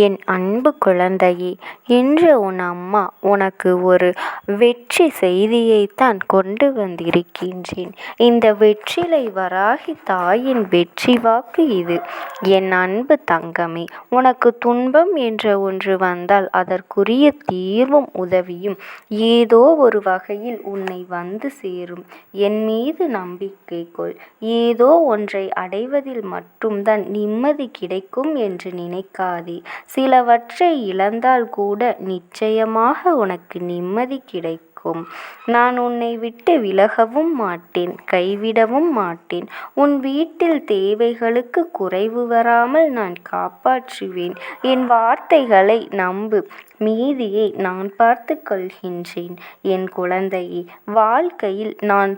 என் அன்பு குழந்தையே, இன்று உன் அம்மா உனக்கு ஒரு வெற்றி செய்தியைத்தான் கொண்டு வந்திருக்கின்றேன். இந்த வெற்றிலை வராகி தாயின் வெற்றி வாக்கு இது. என் அன்பு தங்கமே, உனக்கு துன்பம் என்ற ஒன்று வந்தால் அதற்குரிய தீர்வும் உதவியும் ஏதோ ஒரு வகையில் உன்னை வந்து சேரும். என் மீது நம்பிக்கை கொள். ஏதோ ஒன்றை அடைவதில் மட்டும்தான் நிம்மதி கிடைக்கும் என்று நினைக்காதே. சிலவற்றை இழந்தால் கூட நிச்சயமாக உனக்கு நிம்மதி கிடைக்கும். நான் உன்னை விட்டு விலகவும் மாட்டேன், கைவிடவும் மாட்டேன். உன் வீட்டில் தேவைகளுக்கு குறைவு வராமல் நான் காப்பாற்றுவேன். என் வார்த்தைகளை நம்பு, மீதியை நான் பார்த்து கொள்கின்றேன். என் குழந்தையே, வாழ்க்கையில் நான்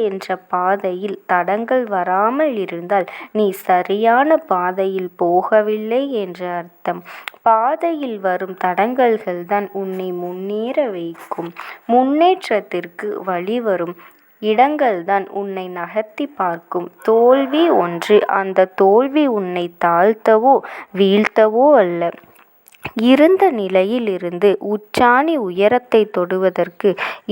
என்ற பாதையில் தடங்கள் வராமல் இருந்தால் நீ சரியான பாதையில் போகவில்லை என்ற அர்த்தம். பாதையில் வரும் தடங்கல்கள்தான் உன்னை முன்னேற வைக்கும். முன்னேற்றத்திற்கு வழிவரும் இடங்கள்தான் உன்னை நகர்த்தி பார்க்கும். தோல்வி ஒன்று. அந்த தோல்வி உன்னை தாழ்த்தவோ வீழ்த்தவோ அல்ல. இருந்த நிலையில் இருந்து உச்சாணி உயரத்தை தொடுவதற்கு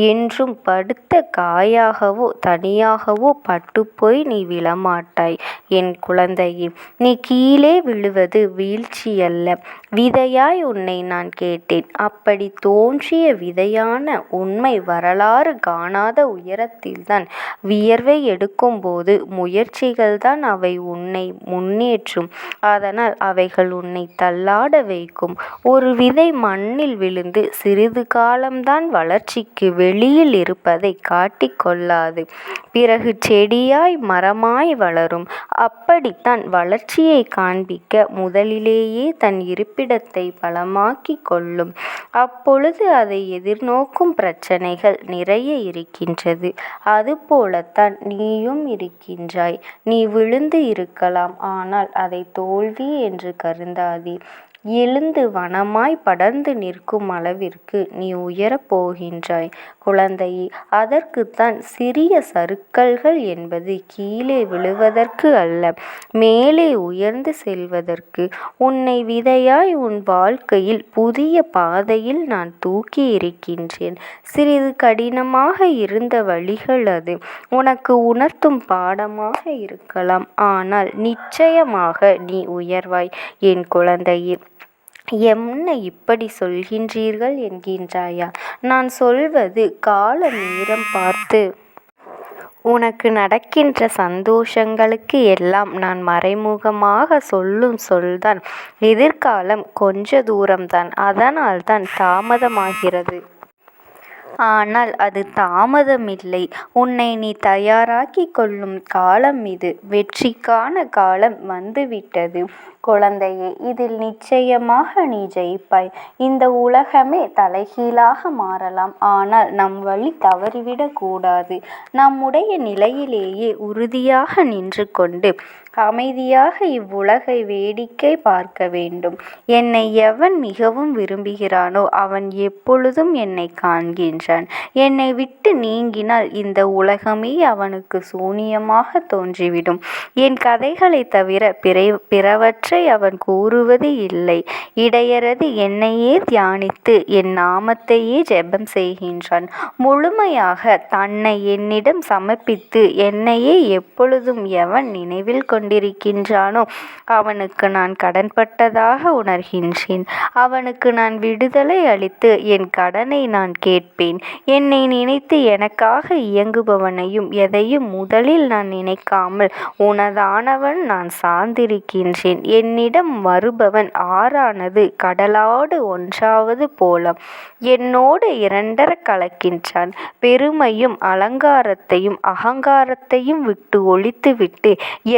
என்றும் படுத்த காயாகவோ தனியாகவோ பட்டுப்போய் நீ விழமாட்டாய். என் குழந்தையே, நீ கீழே விழுவது வீழ்ச்சியல்ல, விதையாய் உன்னை நான் கேட்டேன். அப்படி தோன்றிய விதையான உண்மை வரலாறு காணாத உயரத்தில்தான் வியர்வை எடுக்கும்போது முயற்சிகள்தான் அவை உன்னை முன்னேற்றும். அதனால் அவைகள் உன்னை தள்ளாட வைக்கும். ஒரு விதை மண்ணில் விழுந்து சிறிது காலம்தான் வளர்ச்சிக்கு வெளியில் இருப்பதை காட்டிக்கொள்ளாது. பிறகு செடியாய் மரமாய் வளரும். அப்படித்தான் வளர்ச்சியை காண்பிக்க முதலிலேயே தன் இருப்பிடத்தை பலமாக்கி கொள்ளும். அப்பொழுது அதை எதிர்நோக்கும் பிரச்சனைகள் நிறைய இருக்கின்றது. அதுபோலத்தான் நீயும் இருக்கின்றாய். நீ விழுந்து இருக்கலாம், ஆனால் அதை தோல்வி என்று கருதாதே. எழுந்து வனமாய் படர்ந்து நிற்கும் அளவிற்கு நீ உயரப் போகின்றாய் குழந்தையே. அதற்குத்தான் சிறிய சறுக்கல்கள் என்பது கீழே விழுவதற்கு அல்ல, மேலே உயர்ந்து செல்வதற்கு. உன்னை விதையாய் உன் வாழ்க்கையில் புதிய பாதையில் நான் தூக்கி இருக்கின்றேன். சிறிது கடினமாக இருந்த வழிகள் அது உனக்கு உணர்த்தும் பாடமாக இருக்கலாம். ஆனால் நிச்சயமாக நீ உயர்வாய் என் குழந்தையே. என்ன இப்படி சொல்கின்றீர்கள் என்கின்றாயா? நான் சொல்வது கால நேரம் பார்த்து உனக்கு நடக்கின்ற சந்தோஷங்களுக்கு எல்லாம் நான் மறைமுகமாக சொல்லும் சொல்தான் எதிர்காலம் கொஞ்ச தூரம்தான், அதனால்தான் தாமதமாகிறது. ஆனால் அது தாமதமில்லை. உன்னை நீ தயாராக்கி கொள்ளும் காலம் இது. வெற்றிக்கான காலம் வந்துவிட்டது குழந்தையே. இதில் நிச்சயமாக நீ ஜெயிப்பாய். இந்த உலகமே தலைகீழாக மாறலாம், ஆனால் நம் வழி தவறிவிடக் கூடாது. நம்முடைய நிலையிலேயே உறுதியாக நின்று கொண்டு அமைதியாக இவ்வுலகை வேடிக்கை பார்க்க வேண்டும். என்னை எவன் மிகவும் விரும்புகிறானோ அவன் எப்பொழுதும் என்னை காண்கின்றான். என்னை விட்டு நீங்கினால் இந்த உலகமே அவனுக்கு சூனியமாக தோன்றிவிடும். என் கதைகளை தவிர பிறவற்றை அவன் கூறுவது இல்லை. இடையறது என்னையே தியானித்து என் நாமத்தையே ஜெபம் செய்கின்றான். முழுமையாக தன்னை என்னிடம் சமர்ப்பித்து என்னையே எப்பொழுதும் எவன் நினைவில் கொண்டிருக்கின்றானோ அவனுக்கு நான் கடன்பட்டதாக உணர்கின்றேன். அவனுக்கு நான் விடுதலை அளித்து என் கடனை நான் கேட்பேன். என்னை நினைத்து எனக்காக இயங்குபவனையும் எதையும் முதலில் நான் நினைக்காமல் உனதானவன் நான் சார்ந்திருக்கின்றேன். என்னிடம் வருபவன் ஆறானது கடலாடு ஒன்றாவது போல என்னோடு இரண்டர கலக்கின்றான். பெருமையும் அலங்காரத்தையும் அகங்காரத்தையும் விட்டு ஒழித்துவிட்டு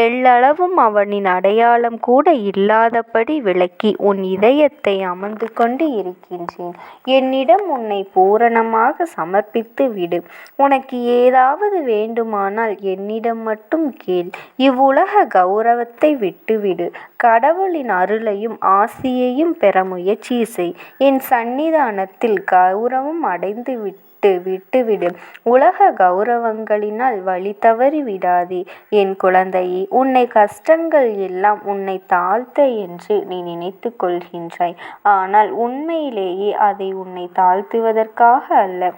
எள்ளளவும் அவனின் அடையாளம் கூட இல்லாதபடி விலக்கி உன் இதயத்தை அமர்ந்து கொண்டு இருக்கின்றேன். என்னிடம் உன்னை பூரணமாக சமர்ப்பித்து விடு. உனக்கு ஏதாவது வேண்டுமானால் என்னிடம் மட்டும் கேள். இவ்வுலக கௌரவத்தை விட்டுவிடு. கடவுளின் அருளையும் ஆசியையும் பெற முயற்சி செய். என் சன்னிதானத்தில் கௌரவம் அடைந்து விட்டுவிடு. உலக கௌரவங்களினால் வழி தவறி விடாதே என் குழந்தையே. உன்னை கஷ்டங்கள் எல்லாம் உன்னை தாழ்த்த என்று நீ நினைத்து கொள்கின்றாய். ஆனால் உண்மையிலேயே அதை உன்னை தாழ்த்துவதற்காக அல்ல,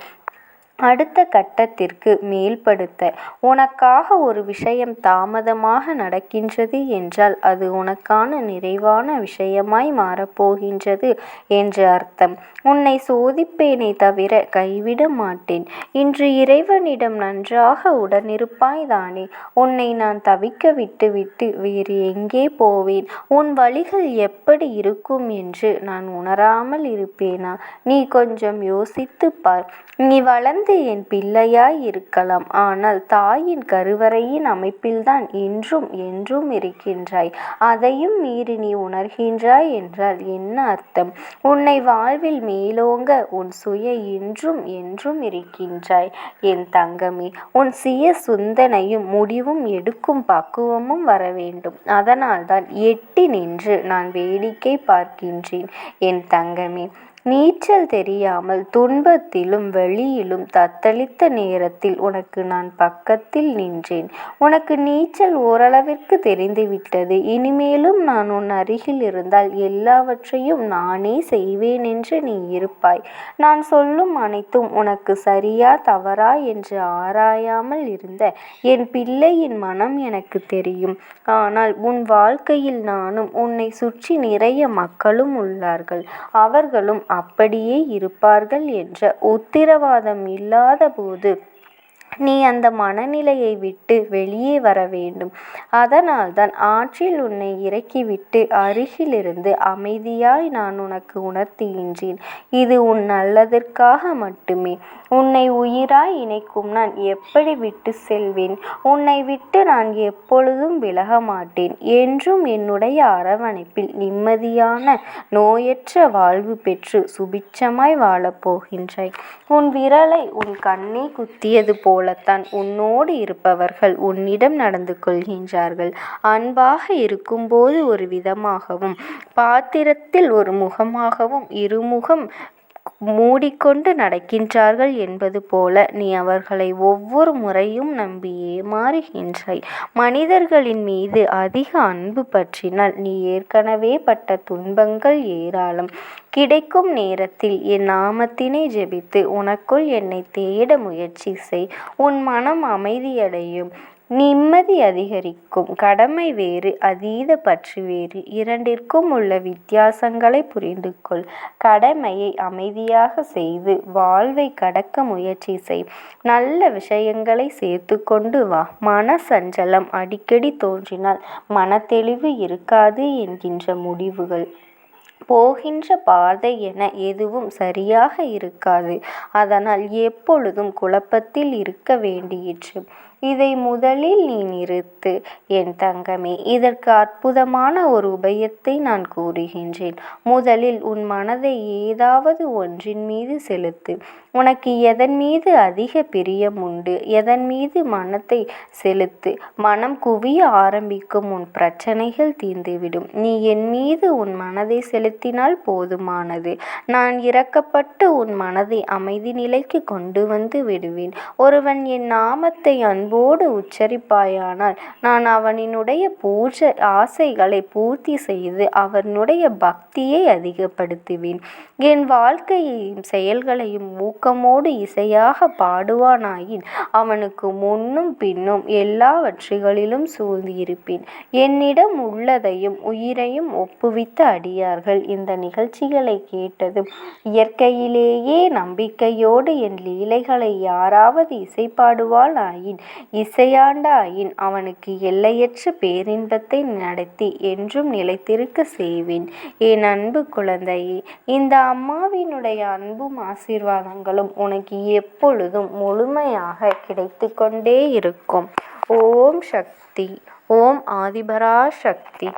அடுத்த கட்டத்திற்கு மேல்படுத்த. உனக்காக ஒரு விஷயம் தாமதமாக நடக்கின்றது என்றால் அது உனக்கான நிறைவான விஷயமாய் மாறப்போகின்றது என்று அர்த்தம். உன்னை சோதிப்பேனே தவிர கைவிட மாட்டேன். இன்று இறைவனிடம் நன்றாக உடனிருப்பாய் தானே? உன்னை நான் தவிக்க விட்டுவிட்டு வேறு எங்கே போவேன்? உன் வழிகள் எப்படி இருக்கும் என்று நான் உணராமல் இருப்பேனா? நீ கொஞ்சம் யோசித்துப் பார். நீ வளர்ந்து என் பிள்ளையாய் இருக்கலாம், ஆனால் தாயின் கருவறையின் அமைப்பில்தான் இன்றும் என்றும் இருக்கின்றாய். அதையும் மீறி நீ உணர்கின்றாய் என்றால் என்ன அர்த்தம்? உன்னை வாழ்வில் மேலோங்க உன் சுய இன்றும் என்றும் இருக்கின்றாய் என் தங்கமே. உன் சுய சிந்தனையும் முடிவும் எடுக்கும் பக்குவமும் வர வேண்டும். அதனால்தான் எட்டி நின்று நான் வேடிக்கை பார்க்கின்றேன் என் தங்கமே. நீச்சல் தெரியாமல் துன்பத்திலும் வெளியிலும் தத்தளித்த நேரத்தில் உனக்கு நான் பக்கத்தில் நின்றேன். உனக்கு நீச்சல் ஓரளவிற்கு தெரிந்துவிட்டது. இனிமேலும் நான் உன் அருகில் இருந்தால் எல்லாவற்றையும் நானே செய்வேன் என்று நீ இருப்பாய். நான் சொல்லும் அனைத்தும் உனக்கு சரியா தவறா என்று ஆராயாமல் இருந்த என் பிள்ளையின் மனம் எனக்கு தெரியும். ஆனால் உன் வாழ்க்கையில் நானும் உன்னை சுற்றி நிறைய மக்களும் உள்ளார்கள். அவர்களும் அப்படியே இருப்பார்கள் என்ற உத்திரவாதம் இல்லாத போது நீ அந்த மனநிலையை விட்டு வெளியே வர வேண்டும். அதனால்தான் ஆற்றில் உன்னை இறக்கிவிட்டு அருகிலிருந்து அமைதியாய் நான் உனக்கு உணர்த்துகின்றேன். இது உன் நல்லதற்காக மட்டுமே. உன்னை உயிராய் இணைக்கும் நான் எப்படி விட்டு செல்வேன்? உன்னை விட்டு நான் எப்பொழுதும் விலக மாட்டேன். என்றும் என்னுடைய அரவணைப்பில் நிம்மதியான நோயற்ற வாழ்வு பெற்று சுபிட்சமாய் வாழப்போகின்றாய். உன் விரலை உன் கண்ணே குத்தியது போலத்தான் உன்னோடு இருப்பவர்கள் உன்னிடம் நடந்து கொள்கின்றார்கள். அன்பாக இருக்கும்போது ஒரு விதமாகவும், பாத்திரத்தில் ஒரு முகமாகவும் இருமுகம் மூடிக்கொண்டு நடக்கின்றார்கள் என்பது போல நீ அவர்களை ஒவ்வொரு முறையும் நம்பி ஏமாறுகின்றாய். மனிதர்களின் மீது அதிக அன்பு பற்றினால் நீ ஏற்கனவே பட்ட துன்பங்கள் ஏராளம். கிடைக்கும் நேரத்தில் என் நாமத்தினை ஜெபித்து உனக்குள் என்னை தேட முயற்சி செய். உன் மனம் அமைதியடையும், நிம்மதி அதிகரிக்கும். கடமை வேறு, அதீத பற்று வேறு. இரண்டிற்கும் உள்ள வித்தியாசங்களை புரிந்து கொள். கடமையை அமைதியாக செய்து வாழ்வை கடக்க முயற்சி செய். நல்ல விஷயங்களை சேர்த்து கொண்டு வா. மன சஞ்சலம் அடிக்கடி தோன்றினால் மனத்தெளிவு இருக்காது என்கின்ற முடிவுகள். போகின்ற பாதை என எதுவும் சரியாக இருக்காது. அதனால் எப்பொழுதும் குழப்பத்தில் இருக்க வேண்டியிற்று. இதை முதலில் நீ நிறுத்து என் தங்கமே. இதற்கு அற்புதமான ஒரு உபாயத்தை நான் கூறுகின்றேன். முதலில் உன் மனதை ஏதாவது ஒன்றின் மீது செலுத்து. உனக்கு எதன் மீது அதிக பிரியம் உண்டு, எதன் மீது மனத்தை செலுத்து. மனம் குவிய ஆரம்பிக்கும். உன் பிரச்சனைகள் தீர்ந்துவிடும். நீ என் மீது உன் மனதை செலுத்தினால் போதுமானது. நான் இரக்கப்பட்டு உன் மனதை அமைதி நிலைக்கு கொண்டு வந்து விடுவேன். ஒருவன் என் நாமத்தை அன்போடு உச்சரிப்பாயானால் நான் அவனினுடைய ஆசைகளை பூர்த்தி செய்து அவனுடைய பக்தியை அதிகப்படுத்துவேன். என் வாழ்க்கையையும் செயல்களையும் ஊக்கமோடு இசையாக பாடுவானாயின் அவனுக்கு முன்னும் பின்னும் எல்லா வெற்றிகளிலும் சூழ்ந்து இருப்பேன். என்னிடம் உள்ளதையும் உயிரையும் ஒப்புவித்த அடியார்கள் இந்த நிகழ்ச்சிகளை கேட்டதும் இயற்கையிலேயே நம்பிக்கையோடு என் லீலைகளை யாராவது இசைப்பாடுவானாயின், இசையாண்டாயின் அவனுக்கு எல்லையற்ற பேரின்பத்தை நடத்தி என்றும் நிலைத்திருக்க செய்வேன். என் அன்பு குழந்தையே, இந்த அம்மாவினுடைய அன்பும் ஆசீர்வாதங்களும் உனக்கு எப்பொழுதும் முழுமையாக கிடைத்து கொண்டே இருக்கும். ஓம் சக்தி. ஓம் ஆதிபரா சக்தி.